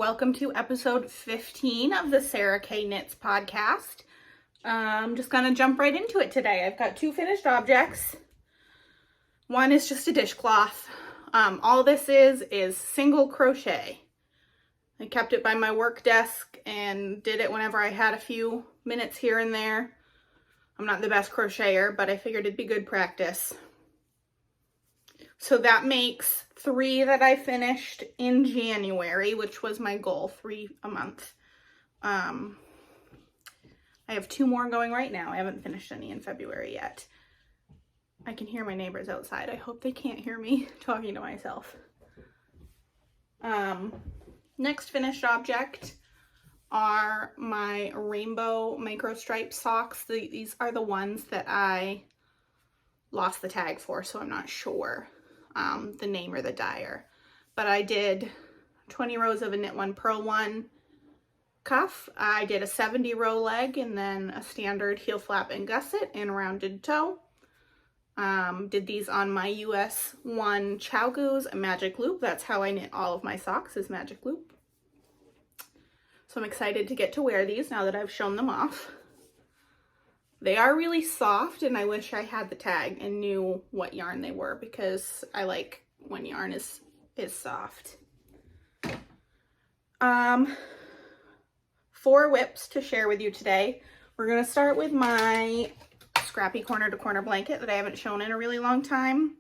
Welcome to episode 15 of the Sarah K Knits podcast. I'm just gonna jump right into it today. I've got two finished objects. One is just a dishcloth. All this is single crochet. I kept it by my work desk and did it whenever I had a few minutes here and there. I'm not the best crocheter, but I figured it'd be good practice. So that makes 3 that I finished in January, which was my goal, 3 a month. I have 2 more going right now. I haven't finished any in February yet. I can hear my neighbors outside. I hope they can't hear me talking to myself. Next finished object are my rainbow micro stripe socks. These are the ones that I lost the tag for, so I'm not sure the name or the dyer. But I did 20 rows of a knit one, purl one cuff. I did a 70 row leg and then a standard heel flap and gusset and rounded toe. Did these on my US 1 Chow Goose magic loop. That's how I knit all of my socks, is magic loop. So I'm excited to get to wear these now that I've shown them off. They are really soft, and I wish I had the tag and knew what yarn they were, because I like when yarn is soft. 4 whips to share with you today. We're going to start with my scrappy corner to corner blanket that I haven't shown in a really long time.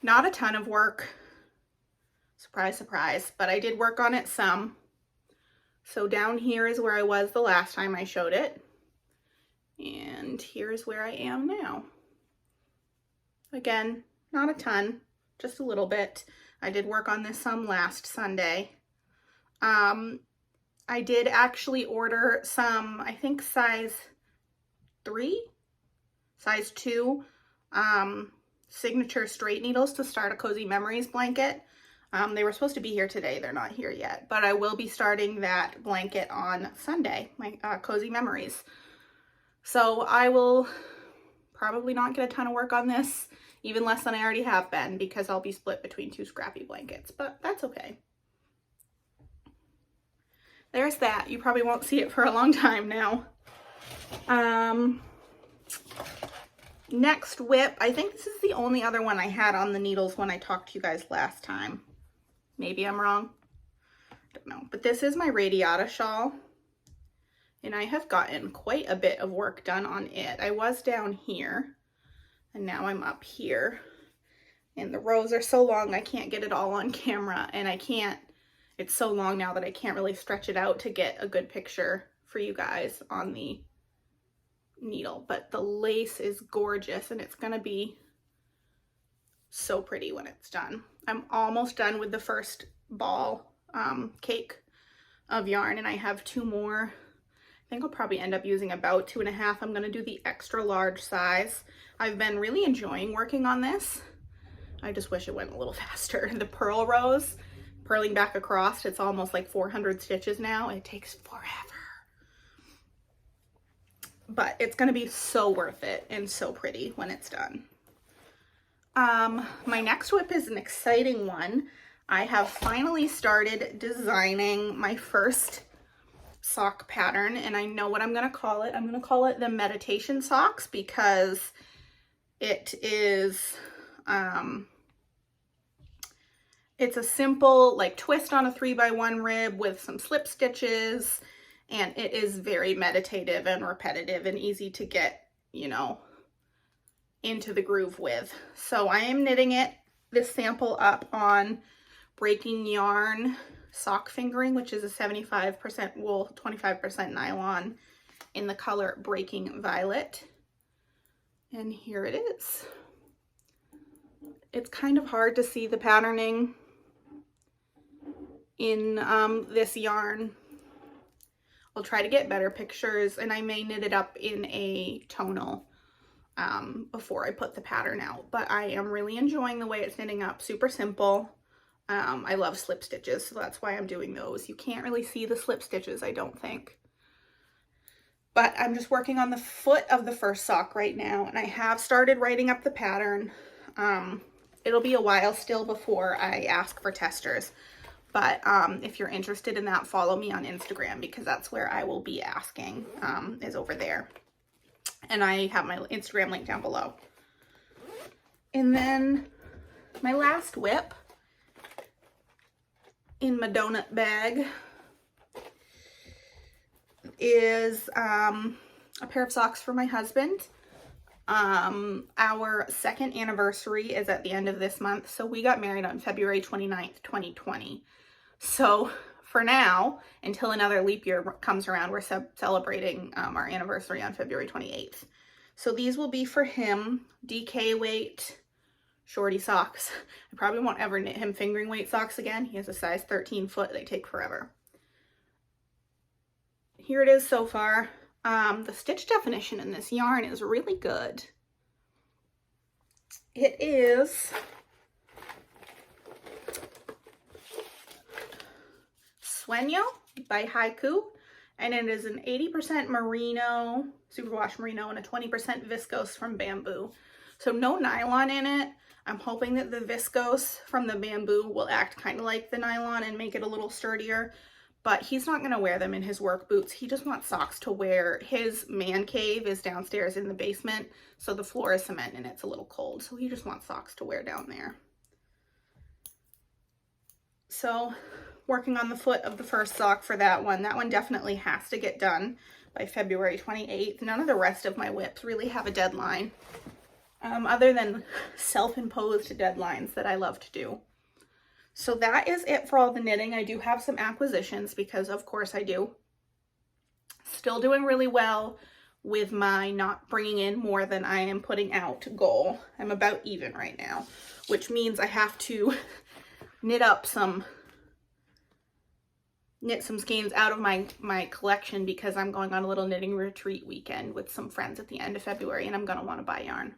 Not a ton of work. Surprise, surprise, but I did work on it some. So down here is where I was the last time I showed it. And here's where I am now. Again, not a ton, just a little bit. I did work on this some last Sunday. I did actually order some, I think size 3, size 2 signature straight needles to start a Cozy Memories blanket. They were supposed to be here today. They're not here yet, but I will be starting that blanket on Sunday, my Cozy Memories. So I will probably not get a ton of work on this, even less than I already have been, because I'll be split between 2 scrappy blankets, but that's okay. There's that. You probably won't see it for a long time now. Next whip, I think this is the only other one I had on the needles when I talked to you guys last time. Maybe I'm wrong. Don't know. But this is my Radiata Shawl. And I have gotten quite a bit of work done on it. I was down here, and now I'm up here. And the rows are so long, I can't get it all on camera. And it's so long now that I can't really stretch it out to get a good picture for you guys on the needle. But the lace is gorgeous, and it's gonna be so pretty when it's done. I'm almost done with the first ball cake of yarn, and I have 2 more. I think I'll probably end up using about 2.5. I'm going to do the extra large size. I've been really enjoying working on this. I just wish it went a little faster. The purl rows, purling back across, it's almost like 400 stitches now. It takes forever. But it's going to be so worth it and so pretty when it's done. My next whip is an exciting one. I have finally started designing my first sock pattern, and I know what I'm going to call it. I'm going to call it the meditation socks, because it is, it's a simple like twist on a 3x1 rib with some slip stitches, and it is very meditative and repetitive and easy to get, you know, into the groove with. So I am knitting this sample up on Breaking Yarn sock fingering, which is a 75% wool, 25% nylon, in the color Breaking Violet. And here it is. It's kind of hard to see the patterning in this yarn. I'll try to get better pictures, and I may knit it up in a tonal before I put the pattern out. But I am really enjoying the way it's knitting up. Super simple. I love slip stitches, so that's why I'm doing those. You can't really see the slip stitches, I don't think. But I'm just working on the foot of the first sock right now, and I have started writing up the pattern. It'll be a while still before I ask for testers, But if you're interested in that, follow me on Instagram, because that's where I will be asking, is over there. And I have my Instagram link down below. And then my last whip in my donut bag is a pair of socks for my husband. Our second anniversary is at the end of this month. So we got married on February 29th, 2020. So for now, until another leap year comes around, we're celebrating our anniversary on February 28th. So these will be for him, DK weight, shorty socks. I probably won't ever knit him fingering weight socks again. He has a size 13 foot. They take forever. Here it is so far. The stitch definition in this yarn is really good. It is Sueño by Haiku, and it is an 80% merino, superwash merino, and a 20% viscose from bamboo. So no nylon in it. I'm hoping that the viscose from the bamboo will act kind of like the nylon and make it a little sturdier. But he's not going to wear them in his work boots. He just wants socks to wear. His man cave is downstairs in the basement, so the floor is cement and it's a little cold. So he just wants socks to wear down there. So working on the foot of the first sock for that one. That one definitely has to get done by February 28th. None of the rest of my whips really have a deadline, other than self-imposed deadlines that I love to do. So that is it for all the knitting. I do have some acquisitions because of course I do. Still doing really well with my not bringing in more than I am putting out goal. I'm about even right now, which means I have to knit some skeins out of my collection, because I'm going on a little knitting retreat weekend with some friends at the end of February, and I'm going to want to buy yarn.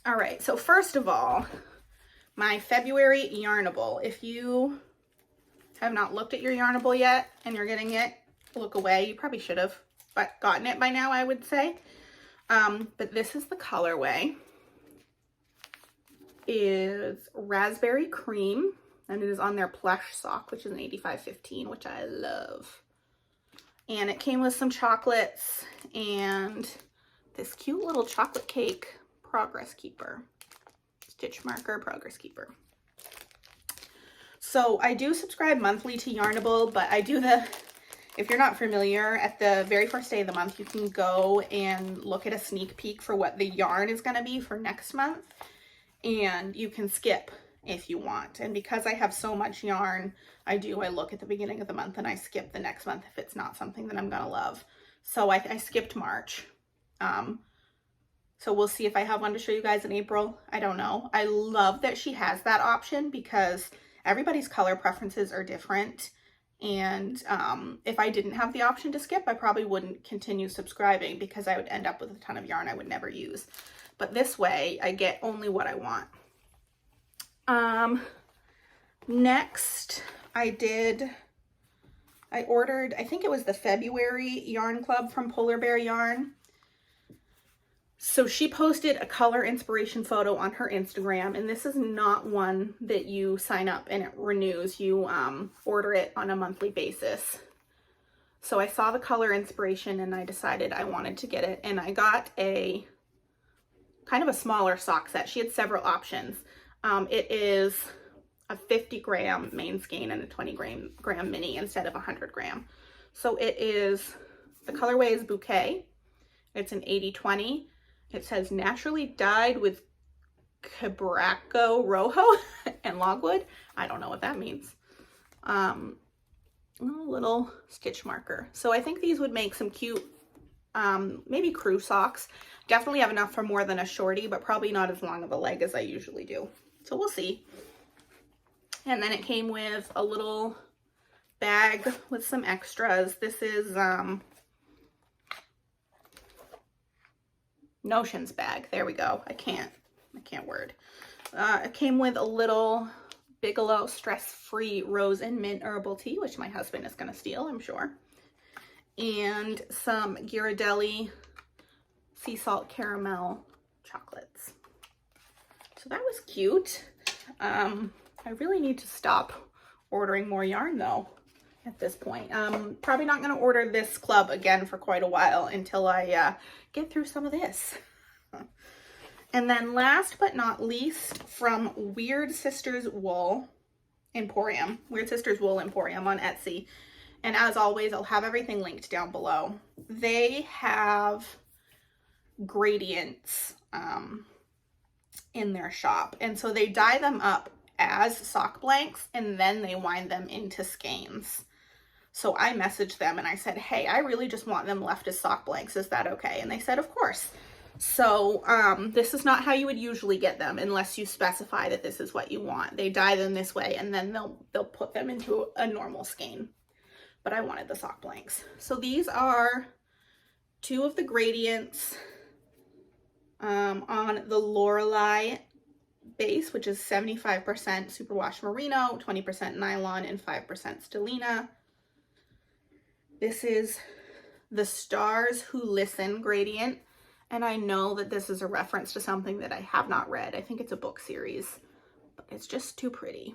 All right, so first of all, my February Yarnable. If you have not looked at your Yarnable yet and you're getting it, look away. You probably should have gotten it by now, I would say. But this is the colorway. Is Raspberry Cream, and it is on their plush sock, which is an 85-15, which I love. And it came with some chocolates and this cute little chocolate cake progress keeper. Stitch marker, progress keeper. So I do subscribe monthly to Yarnable, but I do if you're not familiar, at the very first day of the month, you can go and look at a sneak peek for what the yarn is going to be for next month, and you can skip if you want. And because I have so much yarn, I look at the beginning of the month and I skip the next month if it's not something that I'm going to love. So I skipped March. So we'll see if I have one to show you guys in April. I don't know. I love that she has that option because everybody's color preferences are different. And if I didn't have the option to skip, I probably wouldn't continue subscribing because I would end up with a ton of yarn I would never use. But this way, I get only what I want. Next, I ordered, I think it was the February Yarn Club from Polar Bear Yarn. So she posted a color inspiration photo on her Instagram, and this is not one that you sign up and it renews. You order it on a monthly basis. So I saw the color inspiration and I decided I wanted to get it, and I got a kind of a smaller sock set. She had several options. It is a 50-gram main skein and a 20-gram mini instead of 100-gram. So it is, the colorway is Bouquet. It's an 80-20. It says naturally dyed with Cabraco Rojo and logwood. I don't know what that means. A little stitch marker. So I think these would make some cute, maybe crew socks. Definitely have enough for more than a shorty, but probably not as long of a leg as I usually do. So we'll see. And then it came with a little bag with some extras. This is Notions bag. There we go. I can't word. It came with a little Bigelow stress-free rose and mint herbal tea, which my husband is going to steal, I'm sure. And some Ghirardelli sea salt caramel chocolates. So that was cute. I really need to stop ordering more yarn though at this point. Probably not going to order this club again for quite a while until I get through some of this. And then last but not least, from Weird Sisters Wool Emporium, Weird Sisters Wool Emporium on Etsy. And as always, I'll have everything linked down below. They have gradients in their shop. And so they dye them up as sock blanks and then they wind them into skeins. So I messaged them and I said, hey, I really just want them left as sock blanks. Is that okay? And they said, of course. So this is not how you would usually get them unless you specify that this is what you want. They dye them this way and then they'll put them into a normal skein. But I wanted the sock blanks. So these are two of the gradients on the Lorelei base, which is 75% superwash merino, 20% nylon, and 5% stellina. This is the Stars Who Listen gradient, and I know that this is a reference to something that I have not read. I think it's a book series, but it's just too pretty.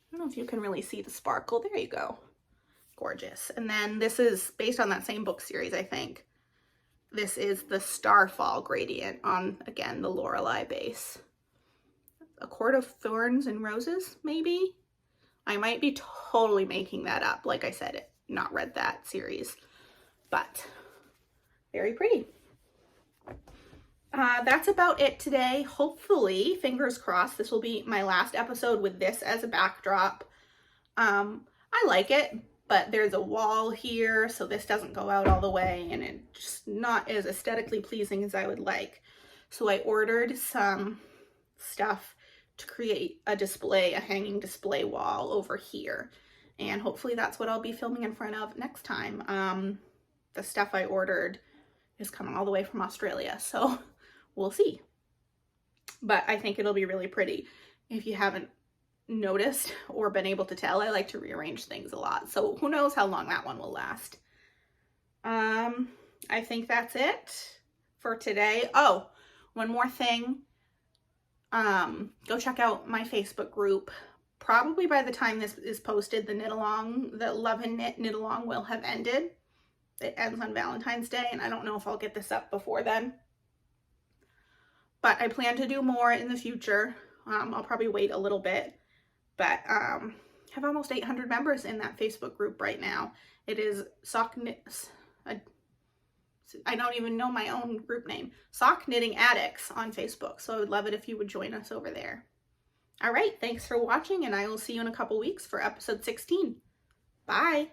I don't know if you can really see the sparkle. There you go. Gorgeous. And then this is based on that same book series, I think. This is the Starfall gradient on, again, the Lorelei base. A Court of Thorns and Roses, maybe? I might be totally making that up. Like I said, not read that series, but very pretty. That's about it today. Hopefully, fingers crossed, this will be my last episode with this as a backdrop. I like it, but there's a wall here, so this doesn't go out all the way, and it's just not as aesthetically pleasing as I would like. So I ordered some stuff to create a display, a hanging display wall over here. And hopefully that's what I'll be filming in front of next time. The stuff I ordered is coming all the way from Australia, so we'll see. But I think it'll be really pretty. If you haven't noticed or been able to tell, I like to rearrange things a lot. So who knows how long that one will last. I think that's it for today. Oh, one more thing. Go check out my Facebook group. Probably by the time this is posted, the knit along, the Love and Knit along will have ended. It ends on Valentine's Day, and I don't know if I'll get this up before then. But I plan to do more in the future. I'll probably wait a little bit. But I have almost 800 members in that Facebook group right now. It is sarahknits. I don't even know my own group name. Sock Knitting Addicts on Facebook. So I would love it if you would join us over there. All right, thanks for watching, and I will see you in a couple weeks for episode 16. Bye.